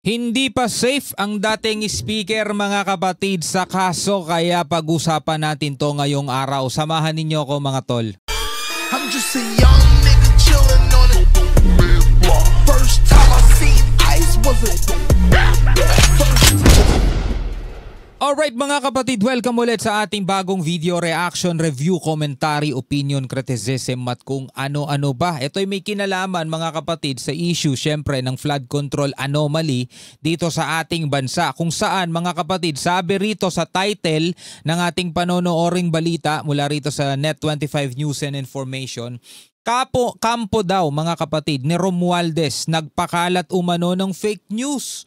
Hindi pa safe ang dating speaker mga kapatid sa kaso kaya pag-usapan natin to ngayong araw. Samahan ninyo ako mga tol. I'm just a young nigga chillin' on it. First time I seen ice was a Alright mga kapatid, welcome ulit sa ating bagong video reaction, review, commentary, opinion, criticism at kung ano-ano ba. Ito'y may kinalaman mga kapatid sa issue syempre ng flood control anomaly dito sa ating bansa. Kung saan mga kapatid, sabi rito sa title ng ating panonooring balita mula rito sa Net25 News and Information, kampo daw mga kapatid ni Romualdez nagpakalat umano ng fake news.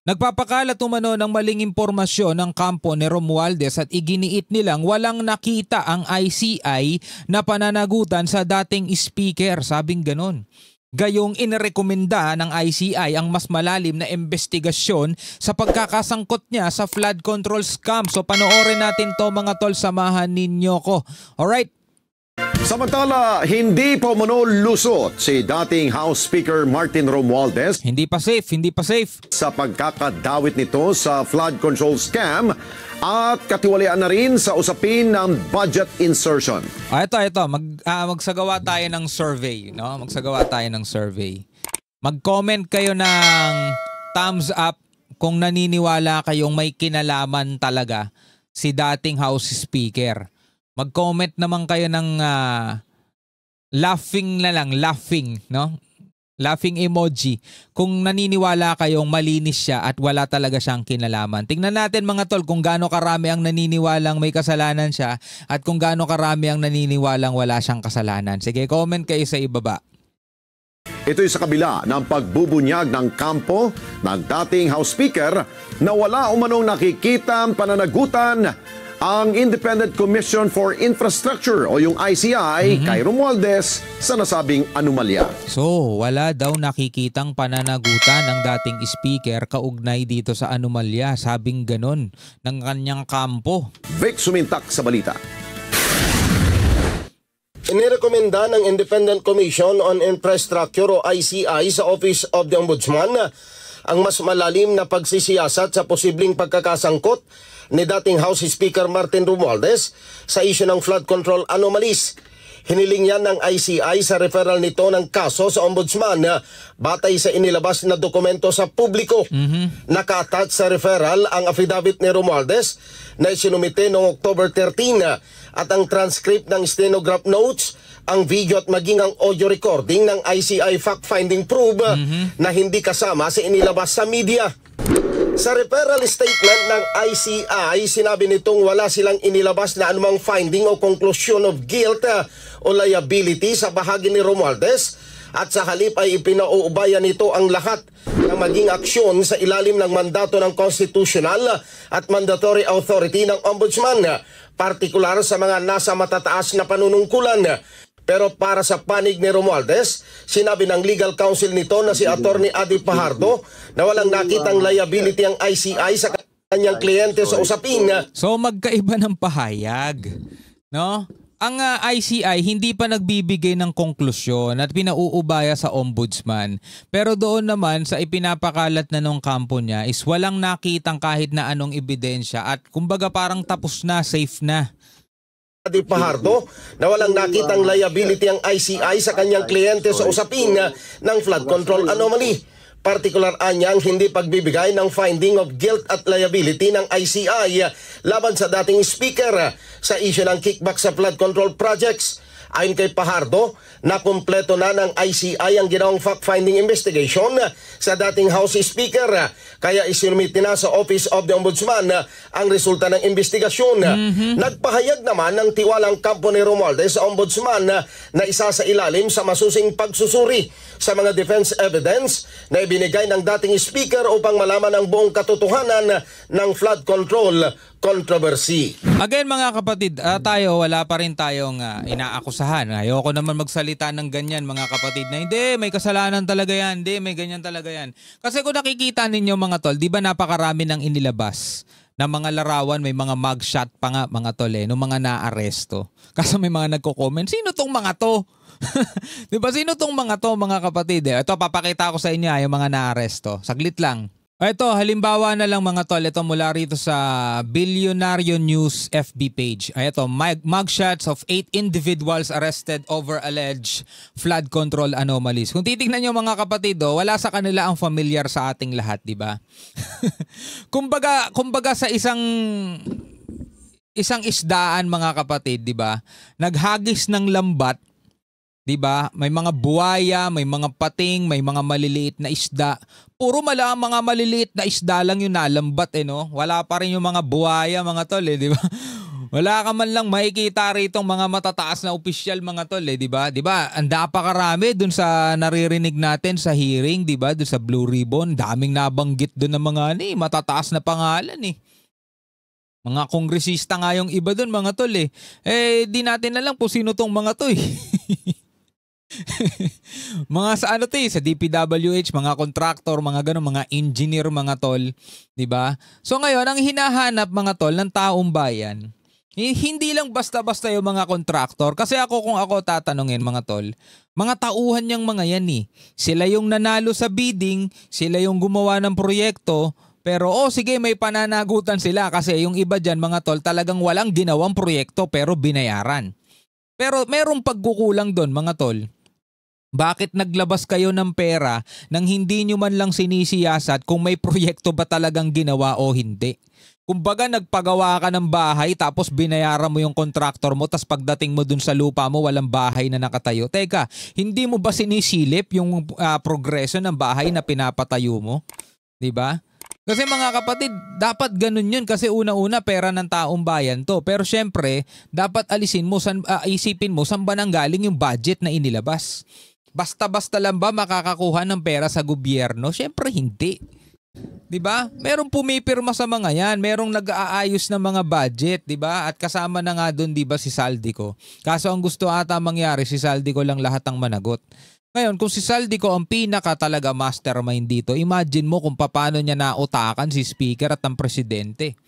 Nagpapakalat umano ng maling impormasyon ng kampo ni Romualdez at iginiit nilang walang nakita ang ICI na pananagutan sa dating speaker, sabing ganon. Gayong inirekomenda ng ICI ang mas malalim na investigasyon sa pagkakasangkot niya sa flood control scam. So panoorin natin to mga tol, samahan ninyo ko. Alright. Samantala, hindi pa umano lusot si dating House Speaker Martin Romualdez Hindi pa safe. sa pagkakadawit nito sa flood control scam at katiwalian na rin sa usapin ng budget insertion. Ito. Magsagawa tayo ng survey. No? Mag-comment kayo ng thumbs up kung naniniwala kayong may kinalaman talaga si dating House Speaker. Mag-comment naman kayo ng laughing, no? Laughing emoji. Kung naniniwala kayong malinis siya at wala talaga siyang kinalaman. Tingnan natin mga tol kung gaano karami ang naniniwalang may kasalanan siya at kung gaano karami ang naniniwalang wala siyang kasalanan. Sige, comment kayo sa ibaba. Ito'y sa kabila ng pagbubunyag ng kampo ng dating House Speaker na wala umanong nakikitang pananagutan ang Independent Commission for Infrastructure o yung ICI kay Romualdez sa nasabing anomalya. So, wala daw nakikitang pananagutan ng dating speaker kaugnay dito sa anomalya, sabing ganon ng kanyang kampo. Vic Sumintak sa balita. Inirekomenda ng Independent Commission on Infrastructure o ICI sa Office of the Ombudsman ang mas malalim na pagsisiyasat sa posibleng pagkakasangkot ni dating House Speaker Martin Romualdez sa isyu ng flood control anomalies. Hiniling yan ng ICI sa referral nito ng kaso sa Ombudsman batay sa inilabas na dokumento sa publiko. Naka-attach sa referral ang affidavit ni Romualdez na isinumite noong October 13 at ang transcript ng stenograph notes, ang video at maging ang audio recording ng ICI fact-finding probe na hindi kasama sa inilabas sa media. Sa referral statement ng ICI, sinabi nitong wala silang inilabas na anumang finding o conclusion of guilt o liability sa bahagi ni Romualdez at sa halip ay ipinauubayan nito ang lahat ng maging aksyon sa ilalim ng mandato ng constitutional at mandatory authority ng Ombudsman, partikular sa mga nasa matataas na panunungkulan. Pero para sa panig ni Romualdez, sinabi ng legal counsel nito na si Attorney Adi Pajardo na walang nakitang liability ang ICI sa kanyang kliyente sa usapin. So magkaiba ng pahayag, no? Ang ICI hindi pa nagbibigay ng konklusyon at pinauubaya sa ombudsman. Pero doon naman sa ipinapakalat na nung kampo niya is walang nakitang kahit na anong ebidensya at kumbaga parang tapos na, safe na. Adi Pajardo na walang nakitang liability ang ICI sa kanyang kliyente sa usapin ng flood control anomaly. Partikular anyang hindi pagbibigay ng finding of guilt at liability ng ICI laban sa dating speaker sa isyu ng kickback sa flood control projects. Ayon kay Pajardo, nakumpleto na ng ICI ang ginawang fact-finding investigation sa dating House Speaker, kaya isinumite na sa Office of the Ombudsman ang resulta ng investigasyon. Nagpahayag naman ng tiwalang kampo ni Romualdez sa Ombudsman na isa sa ilalim sa masusing pagsusuri sa mga defense evidence na ibinigay ng dating Speaker upang malaman ang buong katotohanan ng flood control controversy. Again mga kapatid, tayo wala pa rin tayong inaakusahan. Ayoko naman magsalita ng ganyan mga kapatid na hindi, may kasalanan talaga yan, hindi, may ganyan talaga yan. Kasi kung nakikita ninyo mga tol, di ba napakarami ng inilabas na mga larawan, may mga mugshot pa nga mga tol nung mga naaresto. Kasi may mga nagko-comment, sino tong mga to? Di ba sino tong mga to mga kapatid? Ito papakita ko sa inyo yung mga naaresto. Saglit lang. Ito, halimbawa na lang mga tol, ito mula rito sa Bilyonaryo News FB page. Ito, mugshots of 8 individuals arrested over alleged flood control anomalies. Kung titignan nyo mga kapatid, wala sa kanila ang familiar sa ating lahat, di ba? kumbaga sa isang isdaan mga kapatid, di ba? Naghagis ng lambat. Diba? May mga buwaya, may mga pating, may mga maliliit na isda. Puro mga maliliit na isda lang yung nalambat no? Wala pa rin yung mga buwaya mga tol diba? Wala ka man lang makikita rito mga matataas na opisyal mga tol diba? Diba? Ang napakarami dun sa naririnig natin sa hearing, diba? Dun sa Blue Ribbon, daming nabanggit dun ng mga matataas na pangalan Mga kongresista nga yung iba dun mga tol di natin alam kung sino tong mga to mga sa sa DPWH, mga contractor, mga ganun, mga engineer mga tol, 'di ba? So ngayon ang hinahanap mga tol ng taong bayan, hindi lang basta-basta yung mga contractor kasi kung ako tatanungin mga tol, mga tauhan niyang mga yan Sila yung nanalo sa bidding, sila yung gumawa ng proyekto, pero sige may pananagutan sila kasi yung iba diyan mga tol talagang walang ginawang proyekto pero binayaran. Pero merong pagkukulang doon mga tol. Bakit naglabas kayo ng pera nang hindi nyo man lang sinisiyasat kung may proyekto ba talagang ginawa o hindi? Kumbaga nagpagawa ka ng bahay tapos binayaran mo yung kontraktor mo tapos pagdating mo dun sa lupa mo walang bahay na nakatayo. Teka, hindi mo ba sinisilip yung progreso ng bahay na pinapatayo mo? Diba? Kasi mga kapatid, dapat ganun yun kasi una-una pera ng taong bayan to. Pero syempre, dapat isipin mo saan ba nanggaling yung budget na inilabas? Basta-basta lang ba makakakuha ng pera sa gobyerno? Syempre hindi. 'Di ba? Merong pumipirma sa mga 'yan, merong nag-aayos ng mga budget, 'di ba? At kasama na nga doon 'di ba si Saldico. Kaso ang gusto ata mangyari si Saldico lang lahat ang managot. Ngayon, kung si Saldico ang pinaka talaga mastermind dito, imagine mo kung paano niya nautakan si speaker at ang presidente.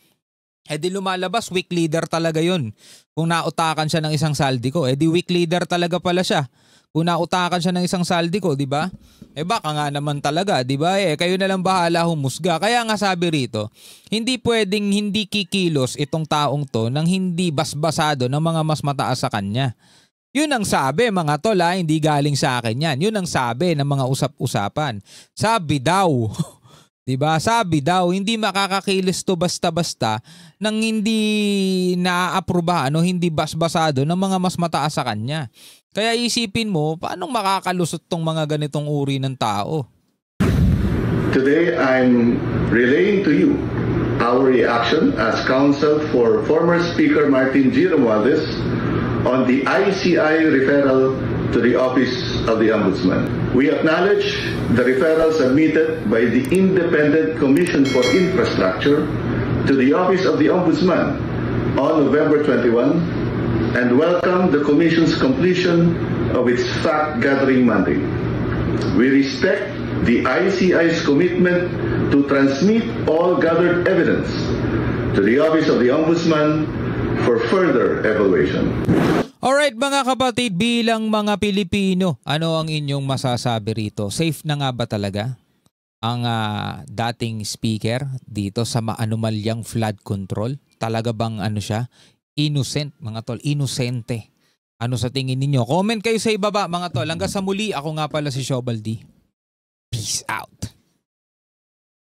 Di lumalabas, weak leader talaga yun. Kung nautakan siya ng isang Saldico, di weak leader talaga pala siya. Kung nautakan siya ng isang Saldico, di ba? Baka nga naman talaga, di ba? Kayo na lang bahala humusga. Kaya nga sabi rito, hindi pwedeng hindi kikilos itong taong to nang hindi basbasado ng mga mas mataas sa kanya. Yun ang sabi mga tol hindi galing sa akin yan. Yun ang sabi ng mga usap-usapan. Sabi daw. Diba? Sabi daw, hindi makakakilos to basta-basta nang hindi naaprubahan o hindi basbasado ng mga mas mataas sa kanya. Kaya isipin mo, paano makakalusot tong mga ganitong uri ng tao? Today, I'm relaying to you our reaction as counsel for former Speaker Martin G. Romualdez on the ICI referral to the Office of the Ombudsman. We acknowledge the referral submitted by the Independent Commission for Infrastructure to the Office of the Ombudsman on November 21 and welcome the Commission's completion of its fact-gathering mandate. We respect the ICI's commitment to transmit all gathered evidence to the Office of the Ombudsman for further evaluation. Alright mga kapatid, bilang mga Pilipino, ano ang inyong masasabi rito? Safe na nga ba talaga ang dating speaker dito sa maanumalyang flood control? Talaga bang siya? Innocent mga tol, inosente. Ano sa tingin ninyo? Comment kayo sa ibaba mga tol. Hanggang sa muli, ako nga pala si Shobal D. Peace out.